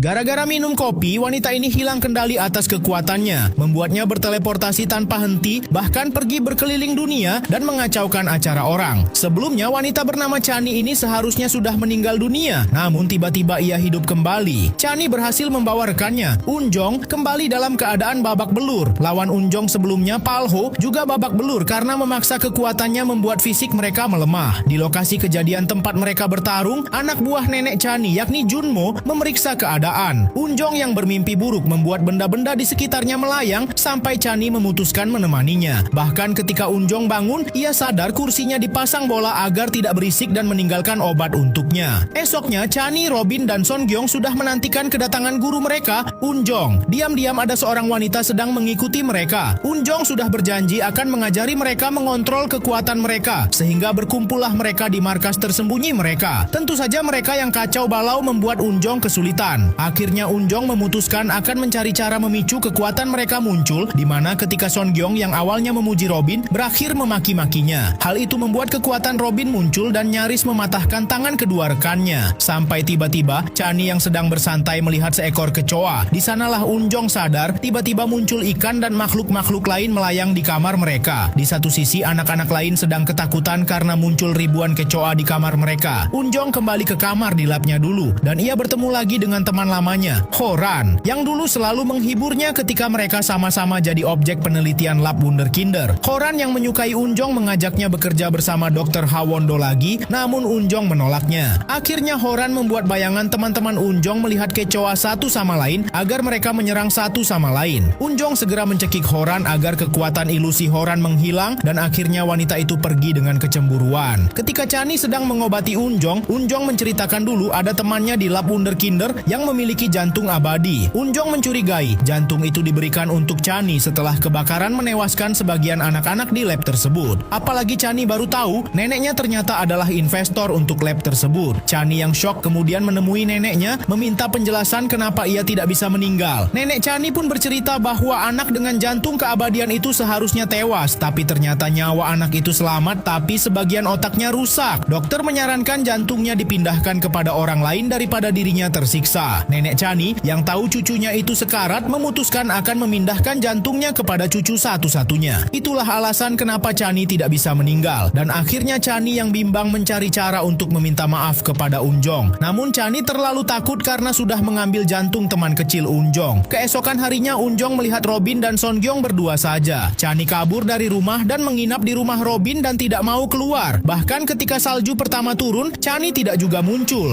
Gara-gara minum kopi, wanita ini hilang kendali atas kekuatannya, membuatnya berteleportasi tanpa henti, bahkan pergi berkeliling dunia dan mengacaukan acara orang. Sebelumnya, wanita bernama Chani ini seharusnya sudah meninggal dunia, namun tiba-tiba ia hidup kembali. Chani berhasil membawa rekannya, Unjong, kembali dalam keadaan babak belur. Lawan Unjong sebelumnya, Palho, juga babak belur karena memaksa kekuatannya membuat fisik mereka melemah. Di lokasi kejadian tempat mereka bertarung, anak buah nenek Chani yakni Junmo memeriksa keadaan. Unjong yang bermimpi buruk membuat benda-benda di sekitarnya melayang sampai Chani memutuskan menemaninya. Bahkan ketika Unjong bangun, ia sadar kursinya dipasang bola agar tidak berisik dan meninggalkan obat untuknya. Esoknya, Chani, Robin, dan Songyong sudah menantikan kedatangan guru mereka, Unjong. Diam-diam ada seorang wanita sedang mengikuti mereka. Unjong sudah berjanji akan mengajari mereka mengontrol kekuatan mereka, sehingga berkumpullah mereka di markas tersembunyi mereka. Tentu saja mereka yang kacau balau membuat Unjong kesulitan. Akhirnya Unjong memutuskan akan mencari cara memicu kekuatan mereka muncul, di mana ketika Songyong yang awalnya memuji Robin berakhir memaki-makinya. Hal itu membuat kekuatan Robin muncul dan nyaris mematahkan tangan kedua rekannya. Sampai tiba-tiba Chani yang sedang bersantai melihat seekor kecoa. Di sanalah Unjong sadar, tiba-tiba muncul ikan dan makhluk-makhluk lain melayang di kamar mereka. Di satu sisi anak-anak lain sedang ketakutan karena muncul ribuan kecoa di kamar mereka. Unjong kembali ke kamar di labnya dulu dan ia bertemu lagi dengan teman lamanya, Horan, yang dulu selalu menghiburnya ketika mereka sama-sama jadi objek penelitian lab Wunderkinder. Horan yang menyukai Unjong mengajaknya bekerja bersama Dr. Hawondo lagi, namun Unjong menolaknya. Akhirnya Horan membuat bayangan teman-teman Unjong melihat kecoa satu sama lain agar mereka menyerang satu sama lain. Unjong segera mencekik Horan agar kekuatan ilusi Horan menghilang dan akhirnya wanita itu pergi dengan kecemburuan. Ketika Chani sedang mengobati Unjong, Unjong menceritakan dulu ada temannya di lab Wunderkinder yang memiliki jantung abadi. Unjong mencurigai jantung itu diberikan untuk Chani setelah kebakaran menewaskan sebagian anak-anak di lab tersebut. Apalagi Chani baru tahu neneknya ternyata adalah investor untuk lab tersebut. Chani yang shock kemudian menemui neneknya meminta penjelasan kenapa ia tidak bisa meninggal. Nenek Chani pun bercerita bahwa anak dengan jantung keabadian itu seharusnya tewas, tapi ternyata nyawa anak itu selamat tapi sebagian otaknya rusak. Dokter menyarankan jantungnya dipindahkan kepada orang lain daripada dirinya tersiksa. Nenek Chani yang tahu cucunya itu sekarat memutuskan akan memindahkan jantungnya kepada cucu satu-satunya. Itulah alasan kenapa Chani tidak bisa meninggal. Dan akhirnya Chani yang bimbang mencari cara untuk meminta maaf kepada Unjong. Namun Chani terlalu takut karena sudah mengambil jantung teman kecil Unjong. Keesokan harinya Unjong melihat Robin dan Songyong berdua saja. Chani kabur dari rumah dan menginap di rumah Robin dan tidak mau keluar. Bahkan ketika salju pertama turun, Chani tidak juga muncul.